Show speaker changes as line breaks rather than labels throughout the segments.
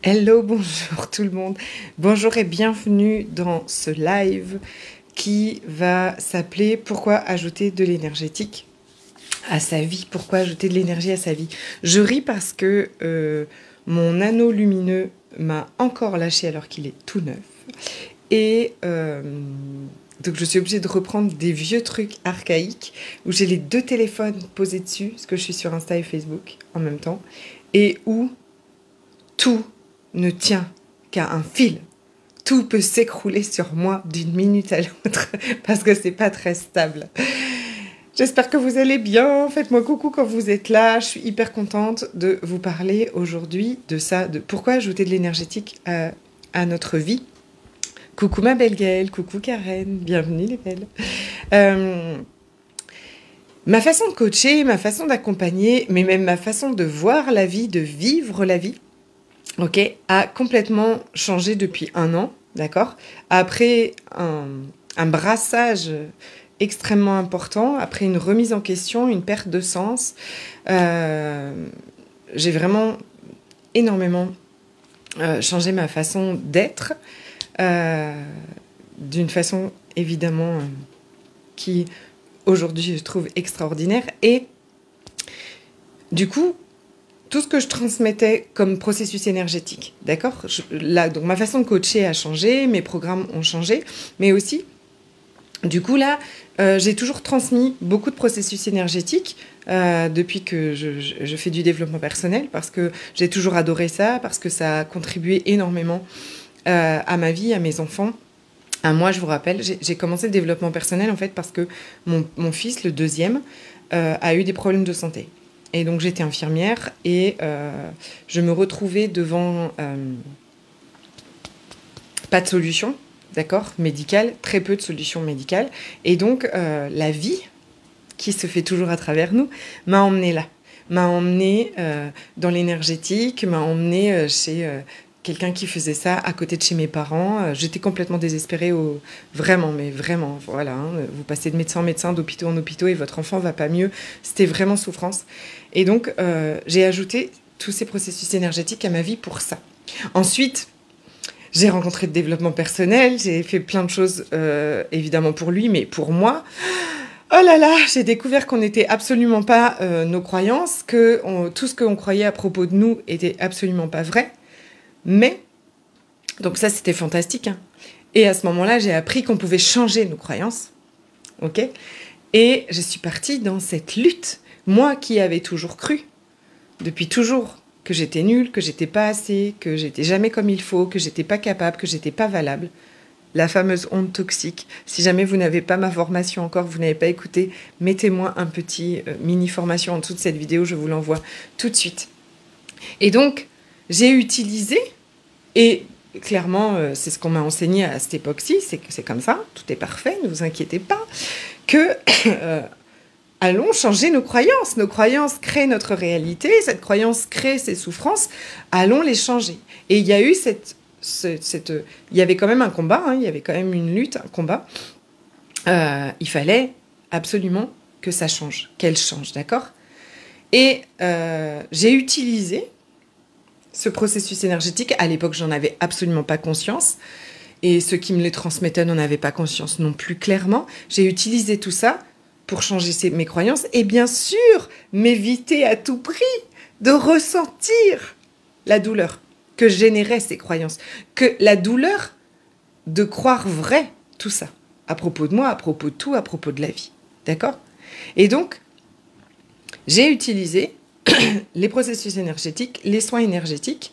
Hello, bonjour tout le monde. Bonjour et bienvenue dans ce live qui va s'appeler Pourquoi ajouter de l'énergétique à sa vie? Pourquoi ajouter de l'énergie à sa vie? Je ris parce que mon anneau lumineux m'a encore lâché alors qu'il est tout neuf. Et donc je suis obligée de reprendre des vieux trucs archaïques où j'ai les deux téléphones posés dessus, parce que je suis sur Insta et Facebook en même temps, et où tout ne tient qu'à un fil. Tout peut s'écrouler sur moi d'une minute à l'autre parce que c'est pas très stable. J'espère que vous allez bien. Faites-moi coucou quand vous êtes là. Je suis hyper contente de vous parler aujourd'hui de ça, de pourquoi ajouter de l'énergétique à notre vie. Coucou ma belle Gaëlle, coucou Karen, bienvenue les belles. Ma façon de coacher, ma façon d'accompagner, mais même ma façon de voir la vie, de vivre la vie, a complètement changé depuis 1 an, d'accord? Après un brassage extrêmement important, après une remise en question, une perte de sens, j'ai vraiment énormément changé ma façon d'être, d'une façon évidemment qui aujourd'hui je trouve extraordinaire. Et du coup, tout ce que je transmettais comme processus énergétique, d'accord? Donc ma façon de coacher a changé, mes programmes ont changé, mais aussi, du coup là, j'ai toujours transmis beaucoup de processus énergétiques depuis que je fais du développement personnel, parce que j'ai toujours adoré ça, parce que ça a contribué énormément à ma vie, à mes enfants. Moi, je vous rappelle, j'ai commencé le développement personnel en fait parce que mon fils, le deuxième, a eu des problèmes de santé. Et donc j'étais infirmière et je me retrouvais devant pas de solution, d'accord, médicale, très peu de solutions médicales. Et donc la vie, qui se fait toujours à travers nous, m'a emmenée là. M'a emmenée dans l'énergétique, m'a emmenée chez quelqu'un qui faisait ça à côté de chez mes parents. J'étais complètement désespérée, vraiment, mais vraiment, voilà. Vous passez de médecin en médecin, d'hôpitaux en hôpitaux et votre enfant va pas mieux. C'était vraiment souffrance. Et donc, j'ai ajouté tous ces processus énergétiques à ma vie pour ça. Ensuite, j'ai rencontré le développement personnel, j'ai fait plein de choses, évidemment pour lui, mais pour moi. Oh là là, j'ai découvert qu'on n'était absolument pas nos croyances, que tout ce qu'on croyait à propos de nous était absolument pas vrai. Mais, donc ça c'était fantastique, hein. Et à ce moment-là, j'ai appris qu'on pouvait changer nos croyances, ok? Et je suis partie dans cette lutte. Moi qui avais toujours cru, depuis toujours, que j'étais nulle, que j'étais pas assez, que j'étais jamais comme il faut, que j'étais pas capable, que j'étais pas valable. La fameuse honte toxique. Si jamais vous n'avez pas ma formation encore, vous n'avez pas écouté, mettez-moi un petit mini-formation en dessous de cette vidéo, je vous l'envoie tout de suite. Et donc, j'ai utilisé, et clairement, c'est ce qu'on m'a enseigné à cette époque-ci, c'est comme ça, tout est parfait, ne vous inquiétez pas, que allons changer nos croyances. Nos croyances créent notre réalité, cette croyance crée ces souffrances, allons les changer. Et il y a eu il y avait quand même un combat, hein, il y avait quand même une lutte, un combat. Il fallait absolument que ça change, qu'elle change, d'accord? Et j'ai utilisé ce processus énergétique. À l'époque, j'en avais absolument pas conscience. Et ceux qui me les transmettaient n'en avaient pas conscience non plus clairement. J'ai utilisé tout ça pour changer mes croyances et bien sûr, m'éviter à tout prix de ressentir la douleur que généraient ces croyances. Que la douleur de croire vrai tout ça. À propos de moi, à propos de tout, à propos de la vie. D'accord? Et donc, j'ai utilisé les processus énergétiques, les soins énergétiques,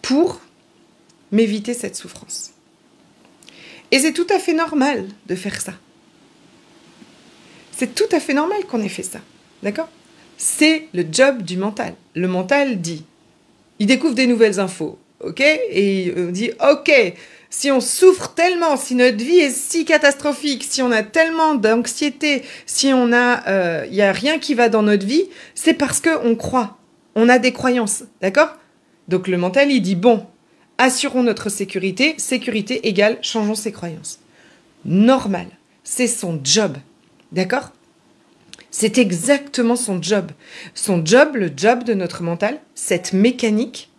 pour m'éviter cette souffrance. Et c'est tout à fait normal de faire ça. C'est tout à fait normal qu'on ait fait ça. D'accord? C'est le job du mental. Le mental dit, il découvre des nouvelles infos, ok? Et on dit, ok, si on souffre tellement, si notre vie est si catastrophique, si on a tellement d'anxiété, si on a, y a rien qui va dans notre vie, c'est parce qu'on croit. On a des croyances, d'accord? Donc le mental, il dit, bon, assurons notre sécurité. Sécurité égale changeons ses croyances. Normal. C'est son job, d'accord? C'est exactement son job. Son job, le job de notre mental, cette mécanique,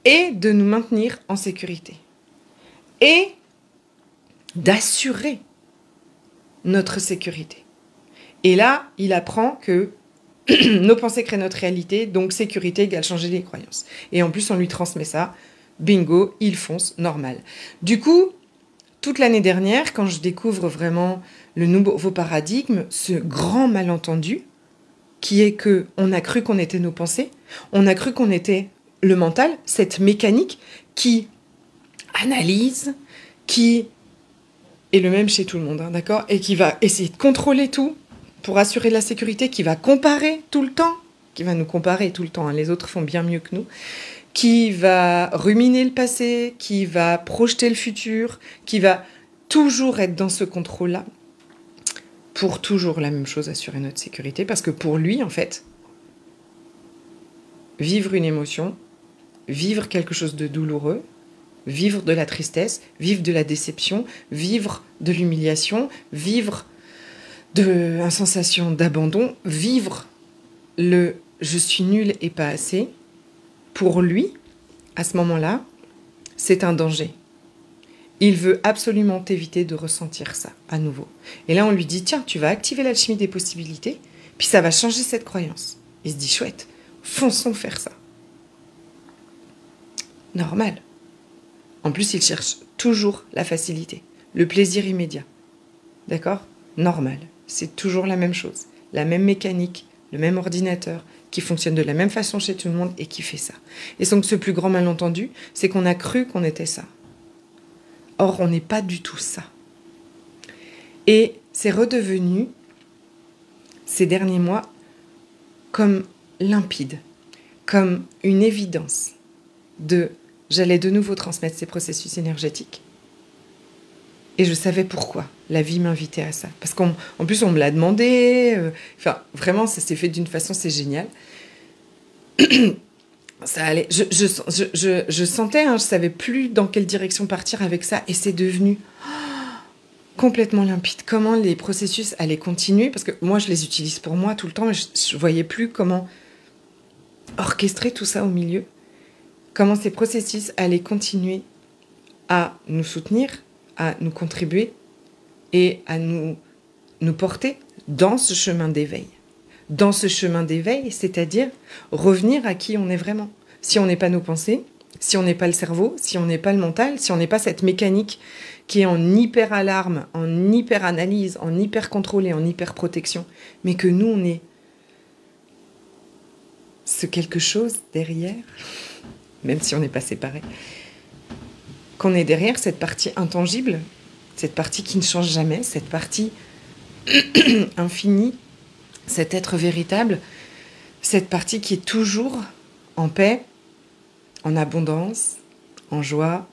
et de nous maintenir en sécurité. Et d'assurer notre sécurité. Et là, il apprend que nos pensées créent notre réalité, donc sécurité égale changer les croyances. Et en plus, on lui transmet ça. Bingo, il fonce, normal. Du coup, toute l'année dernière, quand je découvre vraiment le nouveau paradigme, ce grand malentendu, qui est que on a cru qu'on était nos pensées, on a cru qu'on était le mental, cette mécanique qui analyse, qui est le même chez tout le monde, hein, d'accord, et qui va essayer de contrôler tout pour assurer la sécurité, qui va comparer tout le temps, qui va nous comparer tout le temps, hein, les autres font bien mieux que nous, qui va ruminer le passé, qui va projeter le futur, qui va toujours être dans ce contrôle-là, pour toujours la même chose, assurer notre sécurité, parce que pour lui, en fait, vivre une émotion, vivre quelque chose de douloureux, vivre de la tristesse, vivre de la déception, vivre de l'humiliation, vivre de la sensation d'abandon, vivre le « je suis nul et pas assez », pour lui, à ce moment-là, c'est un danger. Il veut absolument éviter de ressentir ça à nouveau. Et là, on lui dit, tiens, tu vas activer l'alchimie des possibilités, puis ça va changer cette croyance. Il se dit, chouette, fonçons faire ça. Normal. En plus, il cherche toujours la facilité, le plaisir immédiat. D'accord ? Normal. C'est toujours la même chose. La même mécanique, le même ordinateur, qui fonctionne de la même façon chez tout le monde et qui fait ça. Et donc, ce plus grand malentendu, c'est qu'on a cru qu'on était ça. Or, on n'est pas du tout ça. Et c'est redevenu, ces derniers mois, comme limpide, comme une évidence de j'allais de nouveau transmettre ces processus énergétiques. Et je savais pourquoi la vie m'invitait à ça. Parce qu'en plus, on me l'a demandé. Enfin, vraiment, ça s'est fait d'une façon, c'est génial. Ça allait. Je sentais, hein, je savais plus dans quelle direction partir avec ça. Et c'est devenu complètement limpide. Comment les processus allaient continuer. Parce que moi, je les utilise pour moi tout le temps. Mais je voyais plus comment orchestrer tout ça au milieu. Comment ces processus allaient continuer à nous soutenir, à nous contribuer et à nous porter dans ce chemin d'éveil. Dans ce chemin d'éveil, c'est-à-dire revenir à qui on est vraiment. Si on n'est pas nos pensées, si on n'est pas le cerveau, si on n'est pas le mental, si on n'est pas cette mécanique qui est en hyper-alarme, en hyper-analyse, en hyper-contrôle et en hyper-protection, mais que nous, on est ce quelque chose derrière, même si on n'est pas séparés, qu'on est derrière cette partie intangible, cette partie qui ne change jamais, cette partie infinie, cet être véritable, cette partie qui est toujours en paix, en abondance, en joie,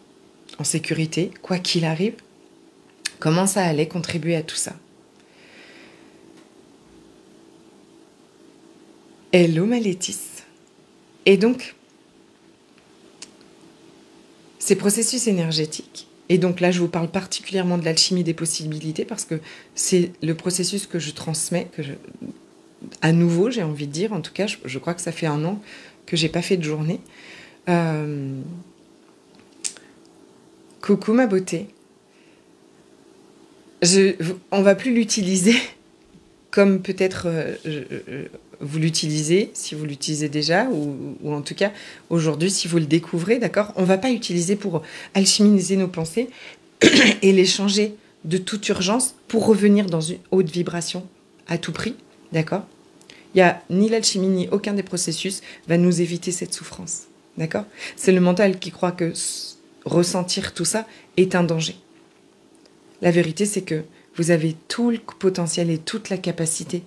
en sécurité, quoi qu'il arrive. Comment ça allait contribuer à tout ça? Hello ma Létis. Et donc, ces processus énergétiques, et donc là je vous parle particulièrement de l'alchimie des possibilités parce que c'est le processus que je transmets, à nouveau j'ai envie de dire, en tout cas je crois que ça fait 1 an que j'ai pas fait de journée. Coucou ma beauté. On va plus l'utiliser comme peut-être vous l'utilisez, si vous l'utilisez déjà, ou en tout cas aujourd'hui si vous le découvrez, d'accord? On ne va pas utiliser pour alchimiser nos pensées et les changer de toute urgence pour revenir dans une haute vibration à tout prix, d'accord? Il n'y a ni l'alchimie ni aucun des processus va nous éviter cette souffrance, d'accord? C'est le mental qui croit que ressentir tout ça est un danger. La vérité, c'est que vous avez tout le potentiel et toute la capacité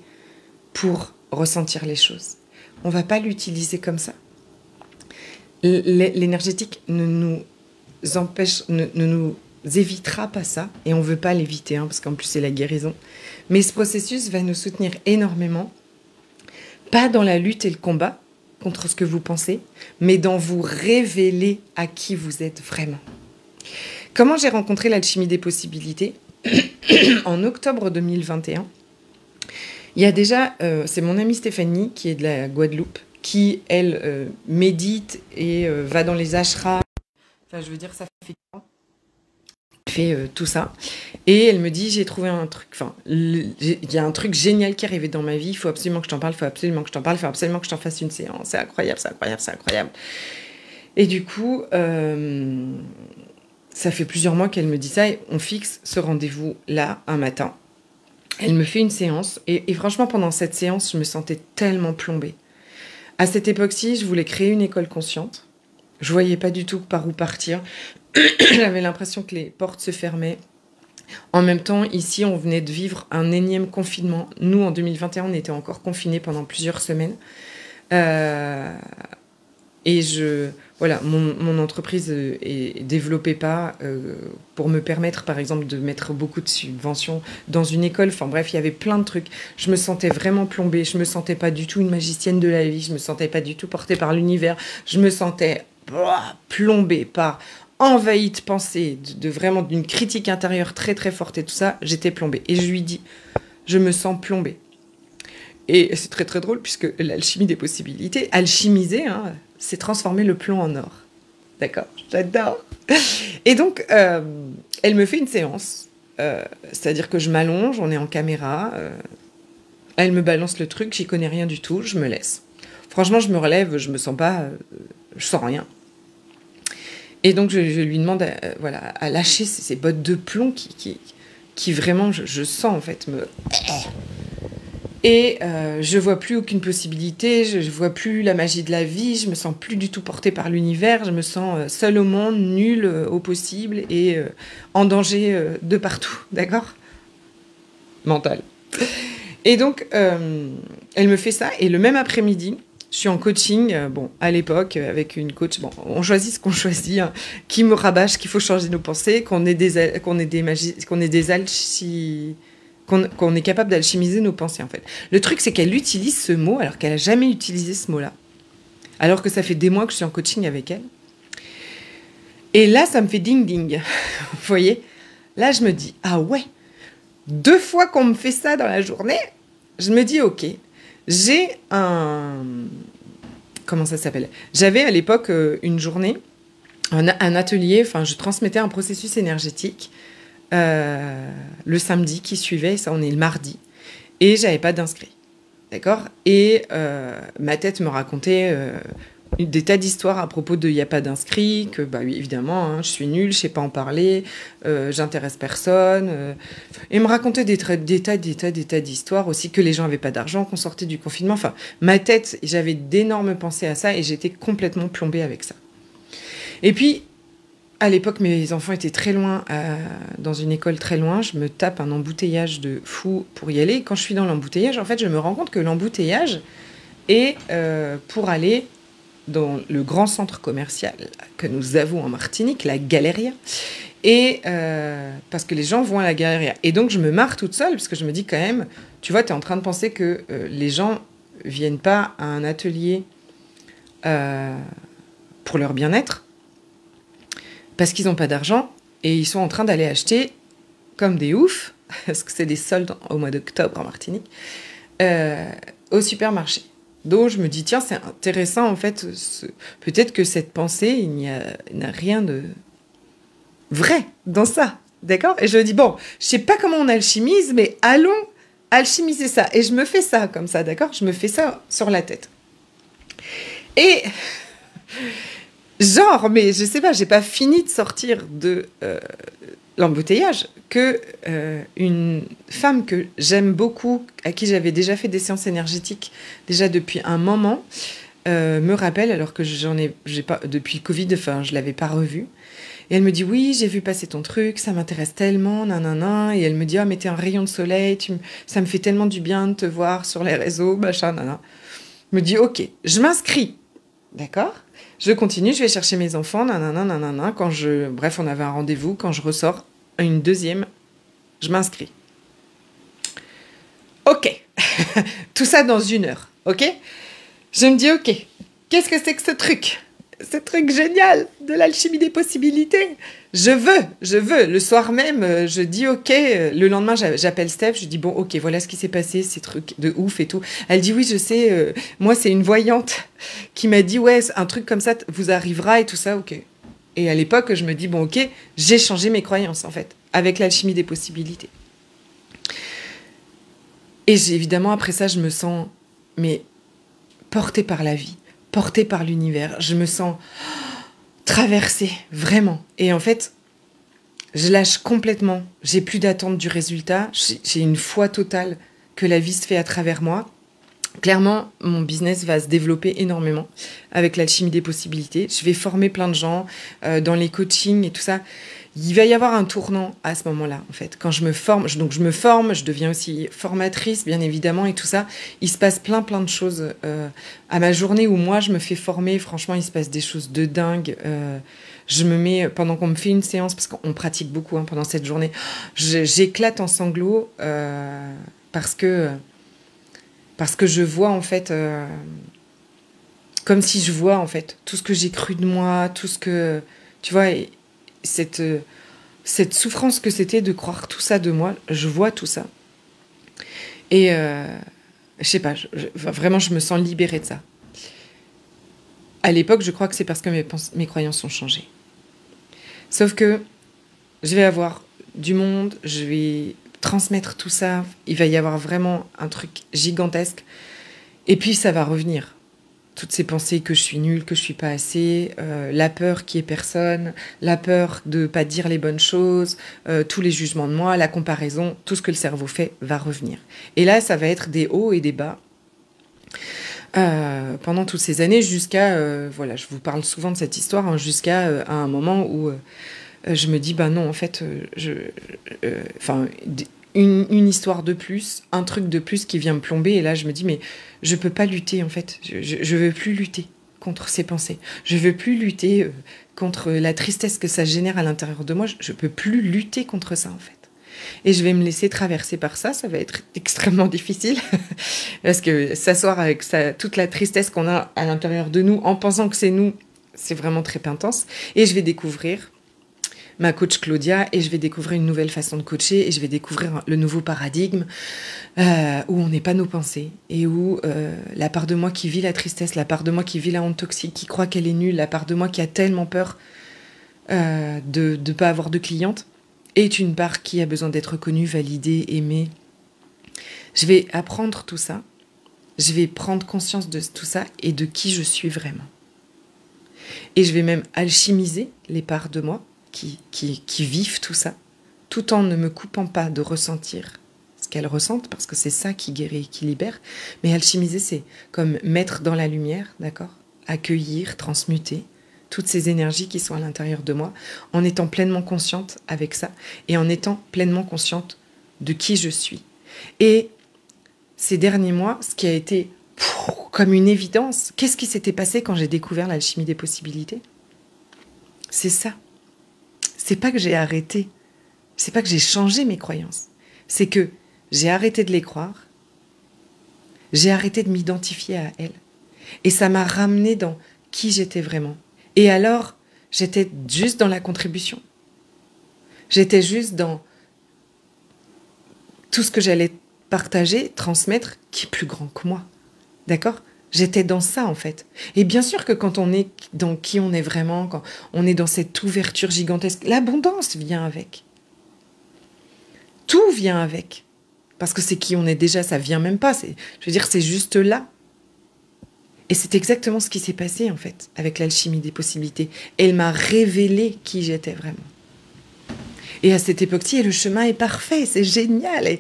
pour ressentir les choses. On ne va pas l'utiliser comme ça. L'énergétique ne nous empêche, ne nous évitera pas ça, et on ne veut pas l'éviter, hein, parce qu'en plus c'est la guérison. Mais ce processus va nous soutenir énormément, pas dans la lutte et le combat contre ce que vous pensez, mais dans vous révéler à qui vous êtes vraiment. Comment j'ai rencontré l'alchimie des possibilités? En octobre 2021, il y a déjà, c'est mon amie Stéphanie, qui est de la Guadeloupe, qui, elle, médite et va dans les ashrams. Enfin, je veux dire, ça fait tout ça. Et elle me dit, j'ai trouvé un truc, enfin, il y a un truc génial qui est arrivé dans ma vie, il faut absolument que je t'en parle, il faut absolument que je t'en parle, il faut absolument que je t'en fasse une séance. C'est incroyable, c'est incroyable, c'est incroyable. Et du coup, ça fait plusieurs mois qu'elle me dit ça et on fixe ce rendez-vous là, un matin. Elle me fait une séance et franchement, pendant cette séance, je me sentais tellement plombée. À cette époque-ci, je voulais créer une école consciente. Je voyais pas du tout par où partir. J'avais l'impression que les portes se fermaient. En même temps, ici, on venait de vivre un énième confinement. Nous, en 2021, on était encore confinés pendant plusieurs semaines. Et voilà, mon entreprise ne développait pas pour me permettre, par exemple, de mettre beaucoup de subventions dans une école. Enfin bref, il y avait plein de trucs. Je me sentais vraiment plombée. Je me sentais pas du tout une magicienne de la vie. Je me sentais pas du tout portée par l'univers. Je me sentais plombée envahie de pensées, vraiment d'une critique intérieure très très forte et tout ça. J'étais plombée. Et je lui dis, je me sens plombée. Et c'est très très drôle puisque l'alchimie des possibilités, alchimiser, hein, c'est transformer le plomb en or. D'accord, j'adore. Et donc, elle me fait une séance, c'est-à-dire que je m'allonge, on est en caméra, elle me balance le truc, j'y connais rien du tout, je me laisse. Franchement, je me relève, je me sens pas, je sens rien. Et donc, je lui demande voilà, à lâcher ces bottes de plomb qui vraiment, je sens en fait, me... Et je vois plus aucune possibilité, je vois plus la magie de la vie, je me sens plus du tout portée par l'univers, je me sens seule au monde, nulle au possible et en danger de partout, d'accord ? Mental. Et donc, elle me fait ça, et le même après-midi, je suis en coaching, bon, à l'époque, avec une coach, bon, on choisit ce qu'on choisit, hein, qui me rabâche qu'il faut changer nos pensées, qu'on est des alchimistes, qu'on est capable d'alchimiser nos pensées, en fait. Le truc, c'est qu'elle utilise ce mot alors qu'elle n'a jamais utilisé ce mot-là. Alors que ça fait des mois que je suis en coaching avec elle. Et là, ça me fait ding-ding. Vous voyez ? Là, je me dis, ah ouais, 2 fois qu'on me fait ça dans la journée, je me dis, ok, j'ai un... Comment ça s'appelle ? J'avais à l'époque une journée, un atelier, enfin, je transmettais un processus énergétique le samedi qui suivait, ça on est le mardi, et j'avais pas d'inscrit, d'accord ? Et ma tête me racontait des tas d'histoires à propos de il n'y a pas d'inscrit, que bah oui, évidemment, hein, je suis nulle, je sais pas en parler, j'intéresse personne, et me racontait des tas d'histoires aussi, que les gens avaient pas d'argent, qu'on sortait du confinement, enfin, ma tête, j'avais d'énormes pensées à ça, et j'étais complètement plombée avec ça. Et puis, à l'époque, mes enfants étaient très loin, dans une école très loin. Je me tape un embouteillage de fou pour y aller. Et quand je suis dans l'embouteillage, en fait, je me rends compte que l'embouteillage est pour aller dans le grand centre commercial que nous avons en Martinique, la Galeria. Et parce que les gens vont à la Galeria. Et donc, je me marre toute seule, parce que je me dis quand même, tu vois, tu es en train de penser que les gens viennent pas à un atelier pour leur bien-être, parce qu'ils n'ont pas d'argent et ils sont en train d'aller acheter comme des oufs, parce que c'est des soldes au mois d'octobre en Martinique, au supermarché. Donc je me dis, tiens, c'est intéressant en fait, peut-être que cette pensée, il n'y a rien de vrai dans ça, d'accord ? Et je me dis, bon, je sais pas comment on alchimise, mais allons alchimiser ça. Et je me fais ça comme ça, d'accord ? Je me fais ça sur la tête. Et... genre, mais je sais pas, j'ai pas fini de sortir de l'embouteillage que une femme que j'aime beaucoup, à qui j'avais déjà fait des séances énergétiques déjà depuis un moment, me rappelle, alors que j'ai pas depuis le Covid, enfin je l'avais pas revue. Et elle me dit, oui, j'ai vu passer ton truc, ça m'intéresse tellement, nanana. Et elle me dit, ah, mais t'es un rayon de soleil, ça me fait tellement du bien de te voir sur les réseaux, machin, nanana. Je me dis, ok, je m'inscris, d'accord ? Je continue, je vais chercher mes enfants, nanana. Bref, on avait un rendez-vous. Quand je ressors, une deuxième, je m'inscris. Ok. Tout ça dans 1 heure, ok ? Je me dis, ok, qu'est-ce que c'est que ce truc ? ce truc génial de l'alchimie des possibilités. Je veux. Le soir même, je dis ok. Le lendemain, j'appelle Steph, je dis bon, ok, voilà ce qui s'est passé, ces trucs de ouf et tout. Elle dit oui, je sais. Moi, c'est une voyante qui m'a dit ouais, un truc comme ça vous arrivera et tout ça, ok. Et à l'époque, je me dis bon, ok, j'ai changé mes croyances en fait avec l'alchimie des possibilités. Et évidemment, après ça, je me sens mais portée par la vie, portée par l'univers. Je me sens traversée, vraiment. Et en fait, je lâche complètement. J'ai plus d'attente du résultat. J'ai une foi totale que la vie se fait à travers moi. Clairement, mon business va se développer énormément avec l'alchimie des possibilités. Je vais former plein de gens dans les coachings et tout ça. Il va y avoir un tournant à ce moment-là, en fait. Quand je me forme, je deviens aussi formatrice, bien évidemment, et tout ça. Il se passe plein de choses à ma journée où moi, je me fais former. Franchement, il se passe des choses de dingue. Je me mets, pendant qu'on me fait une séance, parce qu'on pratique beaucoup pendant cette journée, j'éclate en sanglots parce que je vois, en fait, comme si je vois, en fait, tout ce que j'ai cru de moi, tout ce que, tu vois, cette souffrance que c'était de croire tout ça de moi, je vois tout ça. Et je sais pas, vraiment, je me sens libérée de ça. À l'époque, je crois que c'est parce que mes croyances ont changé. Sauf que je vais avoir du monde, je vais transmettre tout ça, il va y avoir vraiment un truc gigantesque. Et puis ça va revenir. Toutes ces pensées que je suis nulle, que je suis pas assez, la peur qui est personne, la peur de pas dire les bonnes choses, tous les jugements de moi, la comparaison, tout ce que le cerveau fait va revenir. Et là, ça va être des hauts et des bas. Pendant toutes ces années, jusqu'à, voilà, je vous parle souvent de cette histoire, jusqu'à à un moment où je me dis, ben non, en fait, une histoire de plus, un truc de plus qui vient me plomber, et là je me dis, mais je peux pas lutter, en fait, je veux plus lutter contre ces pensées, je veux plus lutter contre la tristesse que ça génère à l'intérieur de moi, je peux plus lutter contre ça, en fait. Et je vais me laisser traverser par ça, ça va être extrêmement difficile, parce que s'asseoir avec toute la tristesse qu'on a à l'intérieur de nous, en pensant que c'est nous, c'est vraiment très intense, et je vais découvrir ma coach Claudia, et je vais découvrir une nouvelle façon de coacher, et je vais découvrir le nouveau paradigme où on n'est pas nos pensées, et où la part de moi qui vit la tristesse, la part de moi qui vit la honte toxique, qui croit qu'elle est nulle, la part de moi qui a tellement peur de ne pas avoir de cliente, est une part qui a besoin d'être connue, validée, aimée. Je vais apprendre tout ça, je vais prendre conscience de tout ça et de qui je suis vraiment. Et je vais même alchimiser les parts de moi qui vivent tout ça, tout en ne me coupant pas de ressentir ce qu'elles ressentent, parce que c'est ça qui guérit et qui libère. Mais alchimiser, c'est comme mettre dans la lumière, d'accord ? Accueillir, transmuter toutes ces énergies qui sont à l'intérieur de moi, en étant pleinement consciente avec ça, et en étant pleinement consciente de qui je suis. Et ces derniers mois, ce qui a été comme une évidence, qu'est-ce qui s'était passé quand j'ai découvert l'alchimie des possibilités ? C'est ça. C'est pas que j'ai arrêté, c'est pas que j'ai changé mes croyances, c'est que j'ai arrêté de les croire, j'ai arrêté de m'identifier à elles, et ça m'a ramené dans qui j'étais vraiment. Et alors, j'étais juste dans la contribution, j'étais juste dans tout ce que j'allais partager, transmettre, qui est plus grand que moi, d'accord ? J'étais dans ça, en fait. Et bien sûr que quand on est dans qui on est vraiment, quand on est dans cette ouverture gigantesque, l'abondance vient avec. Tout vient avec. Parce que c'est qui on est déjà, ça vient même pas. Je veux dire, c'est juste là. Et c'est exactement ce qui s'est passé, en fait, avec l'alchimie des possibilités. Elle m'a révélé qui j'étais vraiment. Et à cette époque-ci, le chemin est parfait, c'est génial.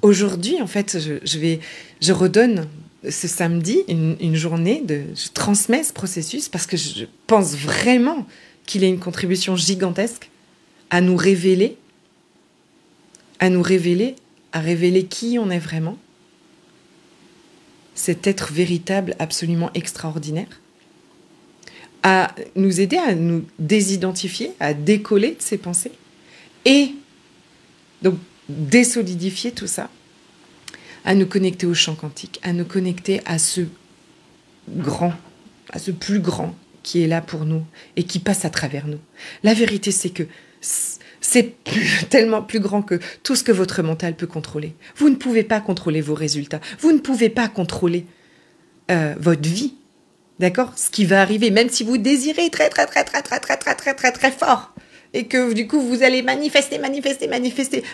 Aujourd'hui, en fait, je redonne ce samedi une journée, je transmets ce processus parce que je pense vraiment qu'il est une contribution gigantesque à nous révéler, à révéler qui on est vraiment, cet être véritable absolument extraordinaire, à nous aider à nous désidentifier, à décoller de ces pensées et donc désolidifier tout ça, à nous connecter au champ quantique, à nous connecter à ce grand, à ce plus grand qui est là pour nous et qui passe à travers nous. La vérité, c'est que c'est tellement plus grand que tout ce que votre mental peut contrôler. Vous ne pouvez pas contrôler vos résultats. Vous ne pouvez pas contrôler votre vie. D'accord? Ce qui va arriver, même si vous désirez très, très, très, très, très, très, très, très, très, très fort. Et que du coup, vous allez manifester.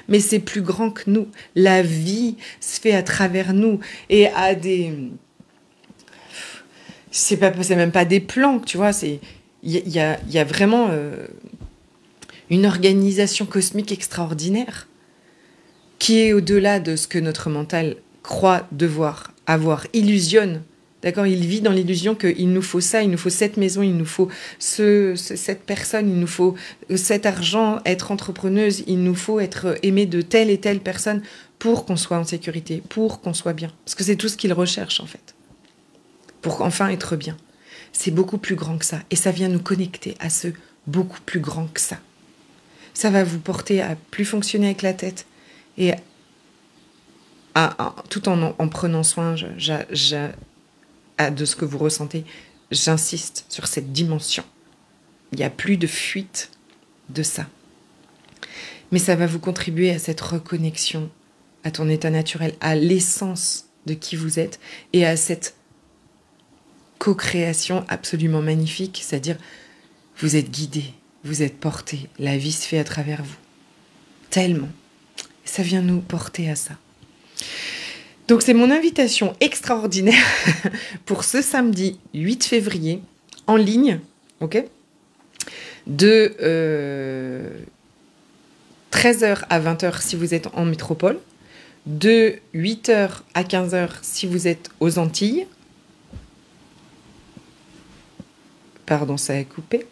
Mais c'est plus grand que nous. La vie se fait à travers nous et à des... C'est même pas des plans, tu vois. Il y a vraiment une organisation cosmique extraordinaire qui est au-delà de ce que notre mental croit devoir avoir, illusionne. D'accord, il vit dans l'illusion qu'il nous faut ça, il nous faut cette maison, il nous faut cette personne, il nous faut cet argent, être entrepreneuse, il nous faut être aimé de telle et telle personne pour qu'on soit en sécurité, pour qu'on soit bien. Parce que c'est tout ce qu'il recherche en fait, pour enfin être bien. C'est beaucoup plus grand que ça et ça vient nous connecter à ce beaucoup plus grand que ça. Ça va vous porter à plus fonctionner avec la tête et tout en prenant soin de ce que vous ressentez. J'insiste sur cette dimension. Il n'y a plus de fuite de ça. Mais ça va vous contribuer à cette reconnexion à ton état naturel, à l'essence de qui vous êtes et à cette co-création absolument magnifique, c'est-à-dire vous êtes guidé, vous êtes porté, la vie se fait à travers vous. Tellement. Et ça vient nous porter à ça. Donc c'est mon invitation extraordinaire pour ce samedi 8 février en ligne, ok, de 13h à 20h si vous êtes en métropole, de 8h à 15h si vous êtes aux Antilles. Pardon, ça a coupé.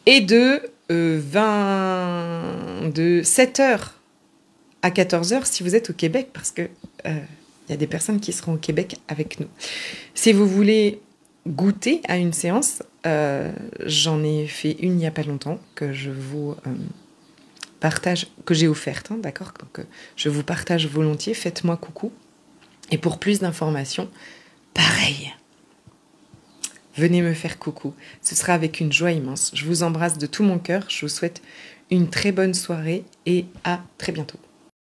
Et de 7h à 14h si vous êtes au Québec, parce que y a des personnes qui seront au Québec avec nous. Si vous voulez goûter à une séance, j'en ai fait une il n'y a pas longtemps que je vous partage, que j'ai offerte, hein, d'accord? Donc je vous partage volontiers, faites-moi coucou. Et pour plus d'informations, pareil, venez me faire coucou. Ce sera avec une joie immense. Je vous embrasse de tout mon cœur. Je vous souhaite une très bonne soirée et à très bientôt.